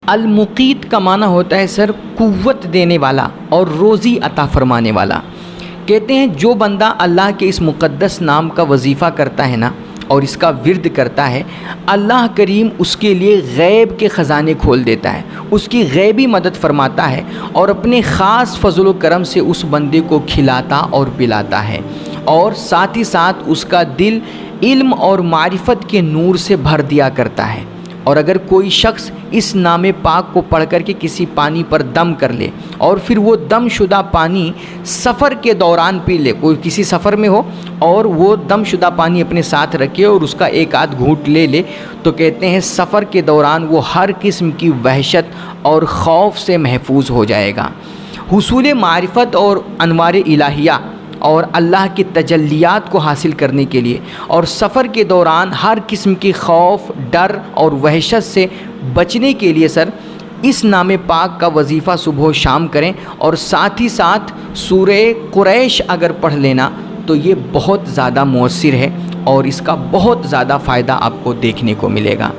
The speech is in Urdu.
المقیت کا معنی ہوتا ہے سر قوت دینے والا اور روزی عطا فرمانے والا۔ کہتے ہیں جو بندہ اللہ کے اس مقدس نام کا وظیفہ کرتا ہے نا اور اس کا ورد کرتا ہے، اللہ کریم اس کے لیے غیب کے خزانے کھول دیتا ہے، اس کی غیبی مدد فرماتا ہے اور اپنے خاص فضل و کرم سے اس بندے کو کھلاتا اور پلاتا ہے، اور ساتھ ہی ساتھ اس کا دل علم اور معرفت کے نور سے بھر دیا کرتا ہے۔ اور اگر کوئی شخص اس نام پاک کو پڑھ کر کے کسی پانی پر دم کر لے اور پھر وہ دم شدہ پانی سفر کے دوران پی لے، کوئی کسی سفر میں ہو اور وہ دم شدہ پانی اپنے ساتھ رکھے اور اس کا ایک آدھ گھونٹ لے لے، تو کہتے ہیں سفر کے دوران وہ ہر قسم کی وحشت اور خوف سے محفوظ ہو جائے گا۔ حصول معرفت اور انوار الہیہ اور اللہ کی تجلیات کو حاصل کرنے کے لیے اور سفر کے دوران ہر قسم کی خوف، ڈر اور وحشت سے بچنے کے لیے سر اس نام پاک کا وظیفہ صبح و شام کریں، اور ساتھ ہی ساتھ سورہ قریش اگر پڑھ لینا تو یہ بہت زیادہ مؤثر ہے اور اس کا بہت زیادہ فائدہ آپ کو دیکھنے کو ملے گا۔